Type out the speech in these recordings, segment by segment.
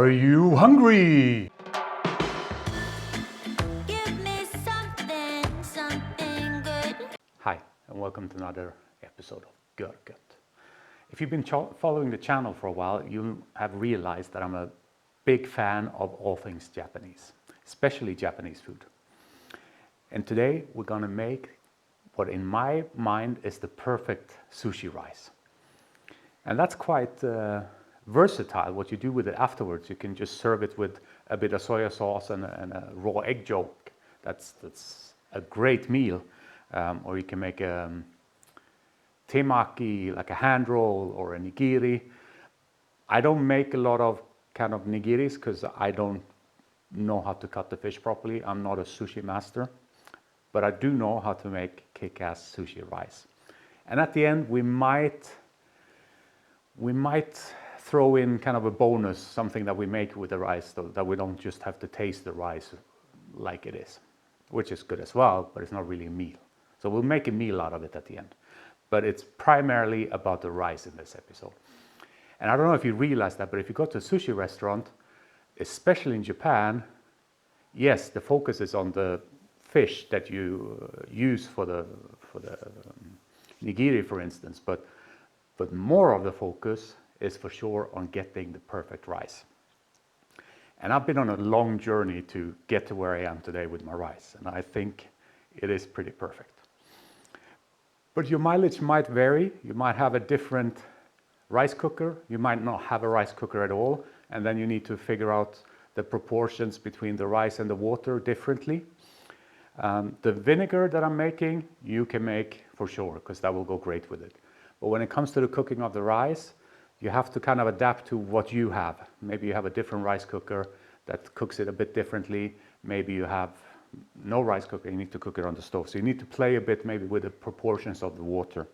Are you hungry? Give me something good. Hi, and welcome to another episode of Görgött. If you've been following the channel for a while, you have realized that I'm a big fan of all things Japanese, especially Japanese food. And today we're gonna make what in my mind is the perfect sushi rice. And that's quite versatile what you do with it afterwards. You can just serve it with a bit of soy sauce and a raw egg yolk. That's a great meal. Or you can make a temaki, like a hand roll, or a nigiri. I don't make a lot of kind of nigiris because I don't know how to cut the fish properly. I'm not a sushi master, but I do know how to make kick-ass sushi rice. And at the end, we might throw in kind of a bonus, something that we make with the rice, so that we don't just have to taste the rice like it is, which is good as well, but it's not really a meal. So we'll make a meal out of it at the end. But it's primarily about the rice in this episode. And I don't know if you realize that, but if you go to a sushi restaurant, especially in Japan, yes, the focus is on the fish that you use for the nigiri, for instance, but more of the focus is for sure on getting the perfect rice. And I've been on a long journey to get to where I am today with my rice, and I think it is pretty perfect. But your mileage might vary. You might have a different rice cooker. You might not have a rice cooker at all, and then you need to figure out the proportions between the rice and the water differently. The vinegar that I'm making, you can make for sure, because that will go great with it. But when it comes to the cooking of the rice, you have to kind of adapt to what you have. Maybe you have a different rice cooker that cooks it a bit differently. Maybe you have no rice cooker, you need to cook it on the stove. So you need to play a bit maybe with the proportions of the water.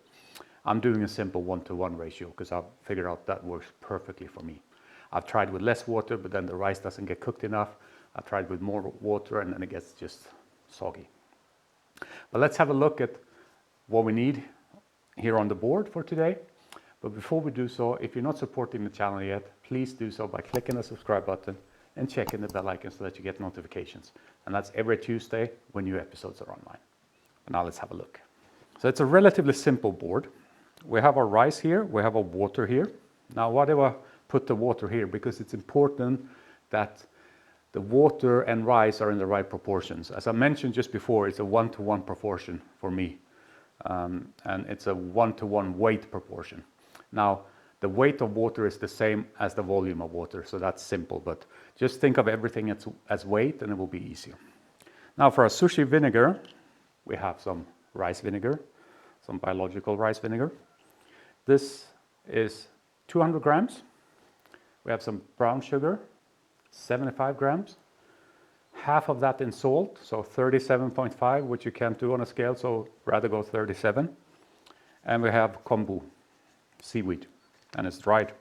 I'm doing a simple 1-to-1 ratio because I've figured out that works perfectly for me. I've tried with less water, but then the rice doesn't get cooked enough. I've tried with more water and then it gets just soggy. But let's have a look at what we need here on the board for today. But before we do so, if you're not supporting the channel yet, please do so by clicking the subscribe button and checking the bell icon so that you get notifications. And that's every Tuesday when new episodes are online. But now let's have a look. So it's a relatively simple board. We have our rice here, we have our water here. Now why do I put the water here? Because it's important that the water and rice are in the right proportions. As I mentioned just before, it's a 1-to-1 proportion for me. And it's a 1-to-1 weight proportion. Now, the weight of water is the same as the volume of water, so that's simple, but just think of everything as weight and it will be easier. Now for our sushi vinegar, we have some rice vinegar, some biological rice vinegar. This is 200 grams. We have some brown sugar, 75 grams. Half of that in salt, so 37.5, which you can't do on a scale, so rather go 37. And we have kombu, seaweed, and it's dried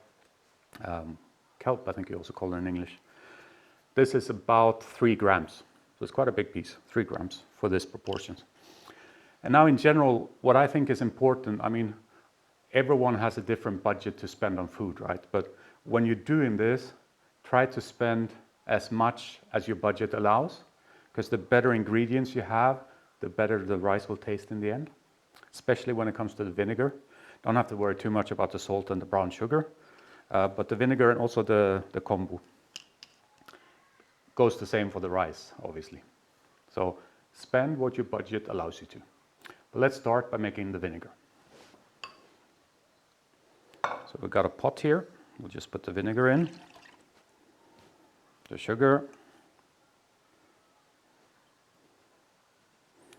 kelp, I think you also call it in English. This is about 3 grams, so it's quite a big piece, 3 grams for this proportions. And now in general, what I think is important, I mean, everyone has a different budget to spend on food, right? But when you're doing this, try to spend as much as your budget allows, because the better ingredients you have, the better the rice will taste in the end, especially when it comes to the vinegar. Don't have to worry too much about the salt and the brown sugar, but the vinegar and also the kombu goes the same for the rice, obviously. So spend what your budget allows you to. But let's start by making the vinegar. So we've got a pot here. We'll just put the vinegar in, the sugar.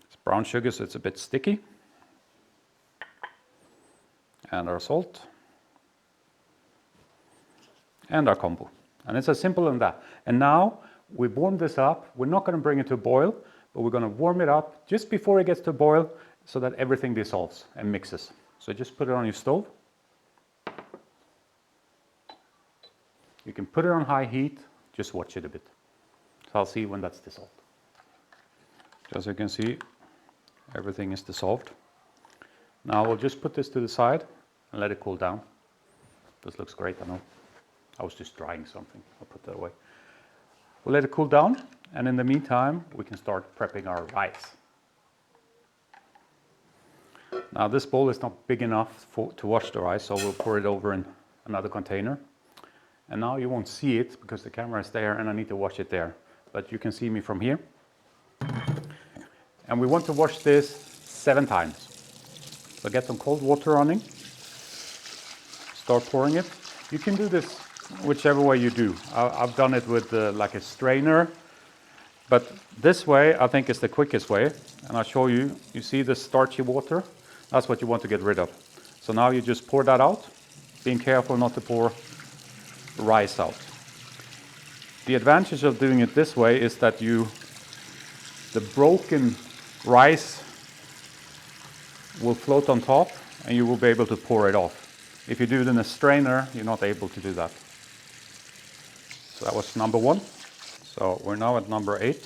It's brown sugar, so it's a bit sticky. And our salt. And our kombu. And it's as simple as that. And now we warm this up. We're not going to bring it to a boil, but we're going to warm it up just before it gets to a boil so that everything dissolves and mixes. So just put it on your stove. You can put it on high heat, just watch it a bit. So I'll see when that's dissolved. As you can see, everything is dissolved. Now we'll just put this to the side and let it cool down. This looks great, I know. I was just drying something. I'll put that away. We'll let it cool down, and in the meantime, we can start prepping our rice. Now this bowl is not big enough to wash the rice, so we'll pour it over in another container. And now you won't see it because the camera is there and I need to wash it there. But you can see me from here. And we want to wash this 7 times. So get some cold water running. Start pouring it. You can do this whichever way you do. I've done it with like a strainer. But this way I think is the quickest way. And I'll show you. You see the starchy water? That's what you want to get rid of. So now you just pour that out, being careful not to pour rice out. The advantage of doing it this way is that the broken rice will float on top and you will be able to pour it off. If you do it in a strainer, you're not able to do that. So that was number 1. So we're now at number 8.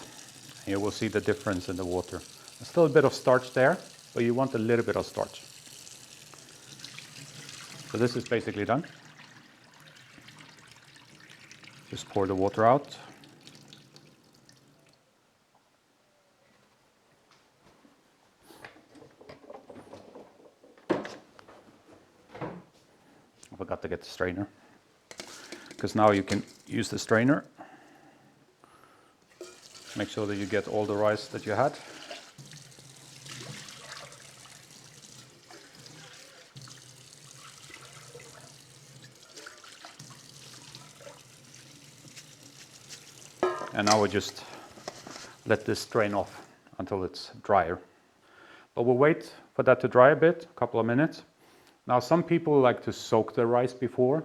You will see the difference in the water. There's still a bit of starch there, but you want a little bit of starch. So this is basically done. Just pour the water out. I forgot to get the strainer, because now you can use the strainer. Make sure that you get all the rice that you had. And now we just let this drain off until it's drier. But we'll wait for that to dry a bit, a couple of minutes. Now some people like to soak the rice before.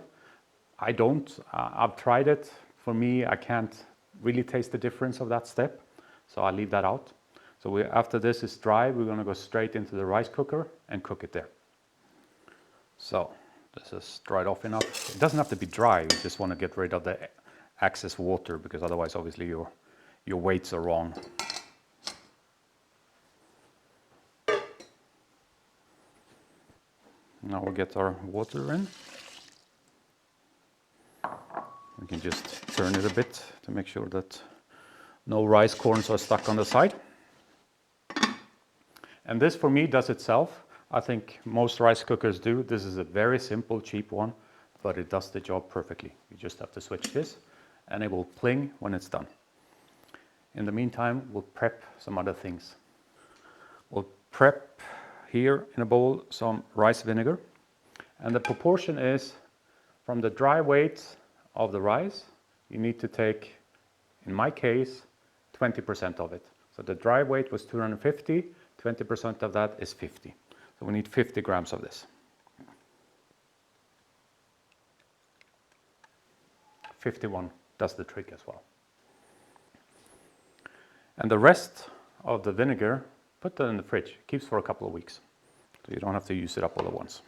I don't. I've tried it. For me, I can't really taste the difference of that step, so I'll leave that out. So after this is dry, we're going to go straight into the rice cooker and cook it there. So this is dried off enough. It doesn't have to be dry. You just want to get rid of the excess water, because otherwise obviously your weights are wrong. Now we'll get our water in. We can just turn it a bit to make sure that no rice corns are stuck on the side. And this for me does itself. I think most rice cookers do. This is a very simple, cheap one, but it does the job perfectly. You just have to switch this and it will pling when it's done. In the meantime, we'll prep some other things. We'll prep here in a bowl some rice vinegar, and the proportion is from the dry weight of the rice, you need to take, in my case, 20% of it. So the dry weight was 250, 20% of that is 50. So we need 50 grams of this. 51 does the trick as well. And the rest of the vinegar, put that in the fridge. It keeps for a couple of weeks, so you don't have to use it up all at once.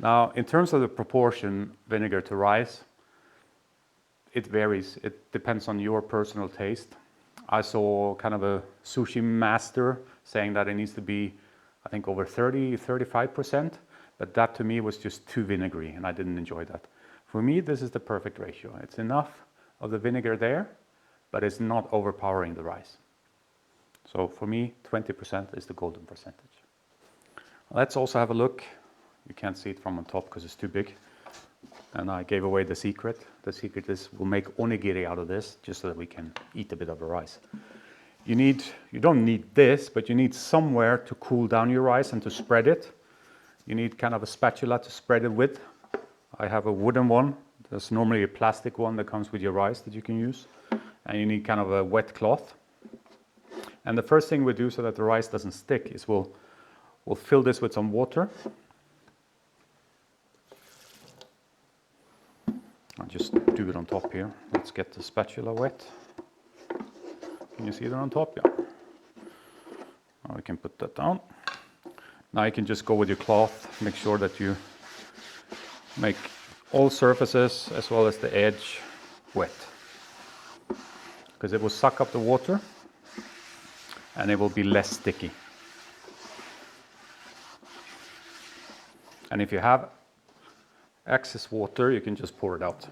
Now, in terms of the proportion vinegar to rice, it varies. It depends on your personal taste. I saw kind of a sushi master saying that it needs to be, I think, over 35%, but that to me was just too vinegary and I didn't enjoy that. For me, this is the perfect ratio. It's enough of the vinegar there, but it's not overpowering the rice. So for me, 20% is the golden percentage. Let's also have a look. You can't see it from on top because it's too big. And I gave away the secret. The secret is we'll make onigiri out of this, just so that we can eat a bit of the rice. You don't need this, but you need somewhere to cool down your rice and to spread it. You need kind of a spatula to spread it with. I have a wooden one. There's normally a plastic one that comes with your rice that you can use. And you need kind of a wet cloth. And the first thing we do so that the rice doesn't stick is we'll fill this with some water. I'll just do it on top here. Let's get the spatula wet. Can you see that on top? Yeah. Now we can put that down. Now you can just go with your cloth. Make sure that you make all surfaces as well as the edge wet, because it will suck up the water and it will be less sticky. And if you have excess water, you can just pour it out.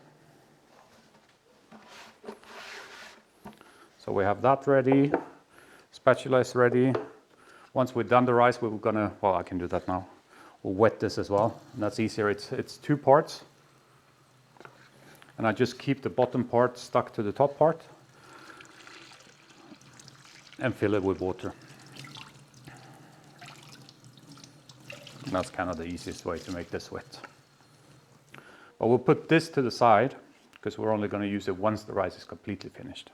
So we have that ready, spatula is ready. Once we've done the rice, we're gonna, well, I can do that now. We'll wet this as well, and that's easier. It's 2 parts. And I just keep the bottom part stuck to the top part and fill it with water. And that's kind of the easiest way to make this wet. But we'll put this to the side because we're only going to use it once the rice is completely finished.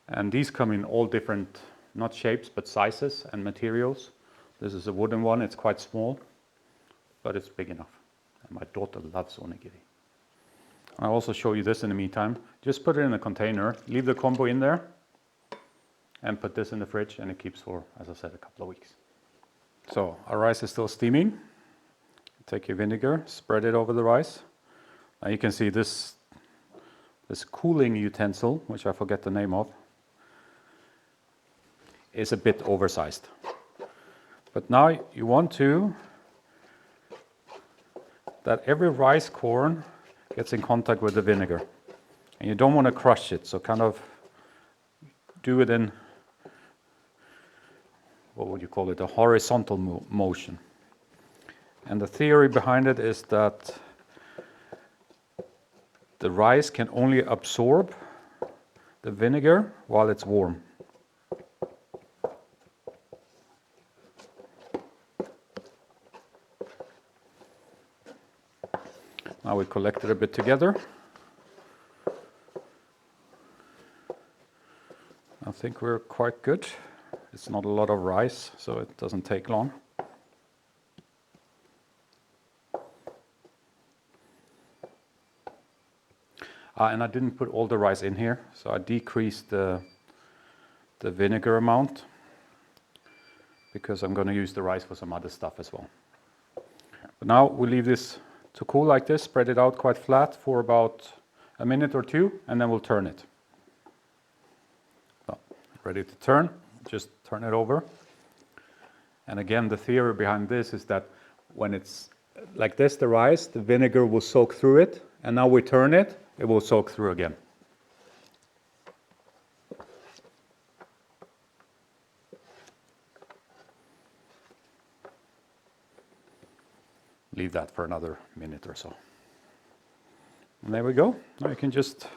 And these come in all different, not shapes, but sizes and materials. This is a wooden one, it's quite small, but it's big enough. And my daughter loves onigiri. I'll also show you this in the meantime. Just put it in a container, leave the combo in there, and put this in the fridge, and it keeps for, as I said, a couple of weeks. So our rice is still steaming. Take your vinegar, spread it over the rice. Now you can see this cooling utensil, which I forget the name of, is a bit oversized. But now you want that every rice corn gets in contact with the vinegar. And you don't want to crush it, so kind of do it in, what would you call it, a horizontal motion. And the theory behind it is that the rice can only absorb the vinegar while it's warm. Now we collect it a bit together. I think we're quite good. It's not a lot of rice, so it doesn't take long. And I didn't put all the rice in here, so I decreased the vinegar amount because I'm going to use the rice for some other stuff as well. But now we leave this to cool like this, spread it out quite flat for about a minute or 2, and then we'll turn it. So, ready to turn, just turn it over. And again, the theory behind this is that when it's like this, the rice, the vinegar will soak through it, and now we turn it, it will soak through again. Leave that for another minute or so. And there we go. Now you can just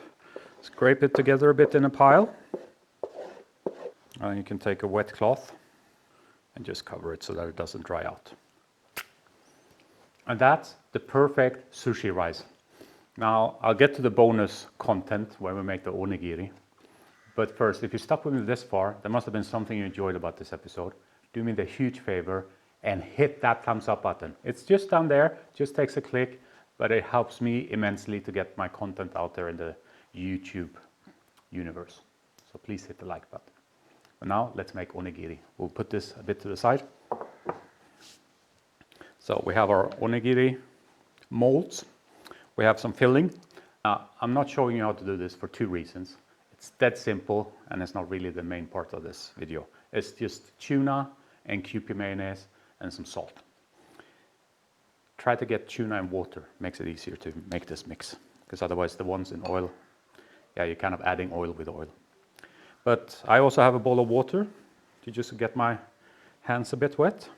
scrape it together a bit in a pile. And you can take a wet cloth and just cover it so that it doesn't dry out. And that's the perfect sushi rice. Now, I'll get to the bonus content when we make the onigiri. But first, if you stuck with me this far, there must have been something you enjoyed about this episode. Do me the huge favor and hit that thumbs up button. It's just down there, just takes a click, but it helps me immensely to get my content out there in the YouTube universe. So please hit the like button. But now, let's make onigiri. We'll put this a bit to the side. So we have our onigiri molds. We have some filling. I'm not showing you how to do this for 2 reasons. It's that simple, and it's not really the main part of this video. It's just tuna and Kewpie mayonnaise and some salt. Try to get tuna and water. Makes it easier to make this mix, because otherwise the ones in oil, yeah, you're kind of adding oil with oil. But I also have a bowl of water to just get my hands a bit wet.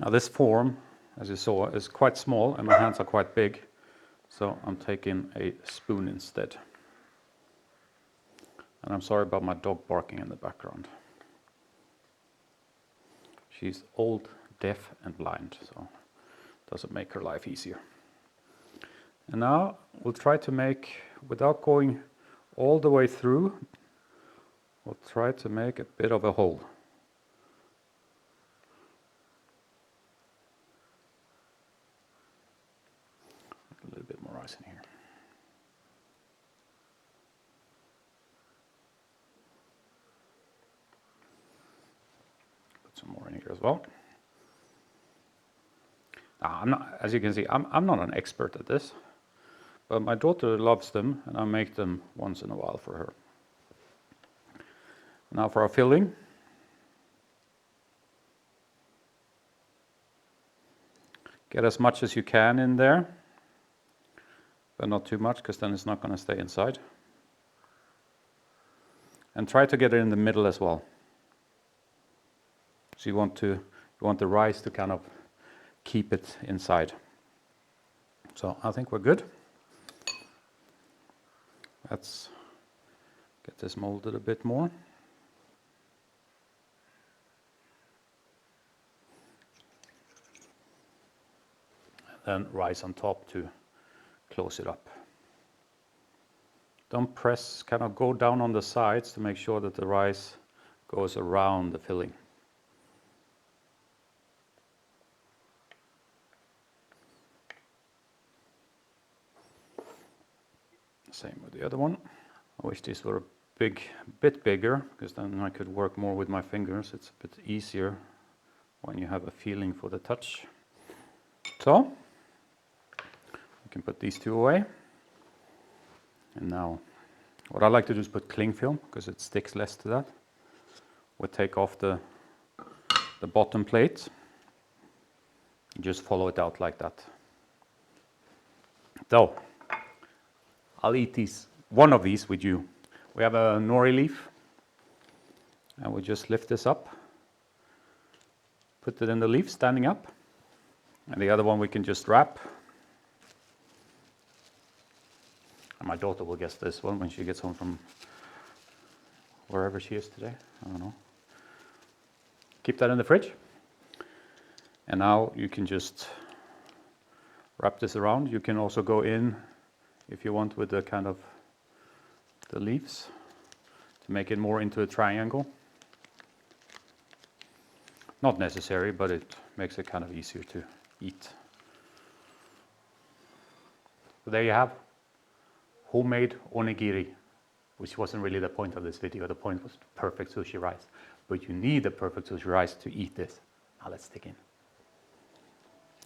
Now this form, as you saw, is quite small and my hands are quite big, so I'm taking a spoon instead. And I'm sorry about my dog barking in the background. She's old, deaf and blind, so it doesn't make her life easier. And now we'll try to make, without going all the way through, we'll try to make a bit of a hole. A little bit more rice in here. Put some more in here as well. I'm not, as you can see, I'm not an expert at this, but my daughter loves them, and I make them once in a while for her. Now for our filling. Get as much as you can in there, but not too much, because then it's not going to stay inside. And try to get it in the middle as well. So you want the rice to kind of keep it inside. So I think we're good. Let's get this molded a bit more. And then rice on top to close it up. Don't press, kind of go down on the sides to make sure that the rice goes around the filling. Same with the other one. I wish these were a bit bigger, because then I could work more with my fingers. It's a bit easier when you have a feeling for the touch. So, you can put these two away. And now, what I like to do is put cling film, because it sticks less to that. We'll take off the bottom plate. And just follow it out like that. So, I'll eat one of these with you. We have a nori leaf, and we just lift this up, put it in the leaf standing up, and the other one we can just wrap. And my daughter will guess this one when she gets home from wherever she is today. I don't know. Keep that in the fridge. And now you can just wrap this around. You can also go in, if you want, with the kind of the leaves to make it more into a triangle. Not necessary, but it makes it kind of easier to eat. So there you have homemade onigiri, which wasn't really the point of this video. The point was perfect sushi rice. But you need the perfect sushi rice to eat this. Now let's dig in.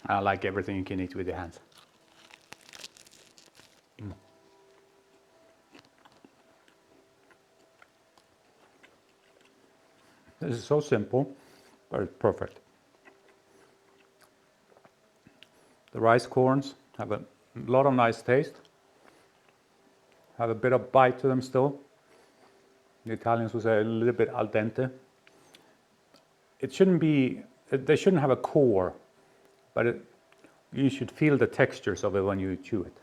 I like everything you can eat with your hands. This is so simple, but it's perfect. The rice corns have a lot of nice taste. Have a bit of bite to them still. The Italians would say a little bit al dente. It shouldn't be, they shouldn't have a core, but you should feel the textures of it when you chew it.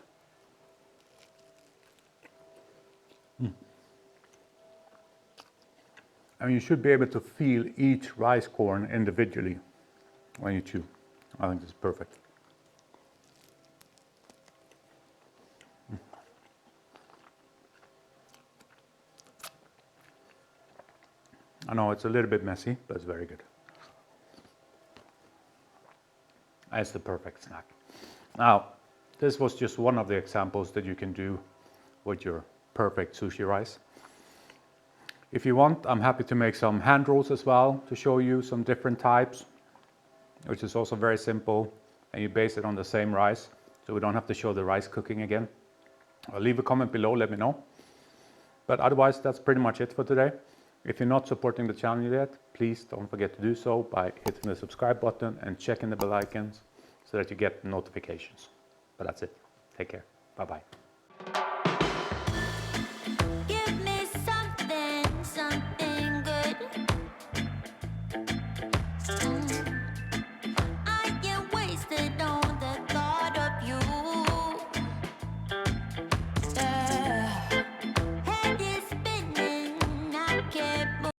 And you should be able to feel each rice corn individually when you chew. I think this is perfect. I know it's a little bit messy, but it's very good. It's the perfect snack. Now, this was just one of the examples that you can do with your perfect sushi rice. If you want, I'm happy to make some hand rolls as well to show you some different types, which is also very simple, and you base it on the same rice, so we don't have to show the rice cooking again. Leave a comment below, let me know. But otherwise, that's pretty much it for today. If you're not supporting the channel yet, please don't forget to do so by hitting the subscribe button and checking the bell icons so that you get notifications. But that's it. Take care. Bye-bye.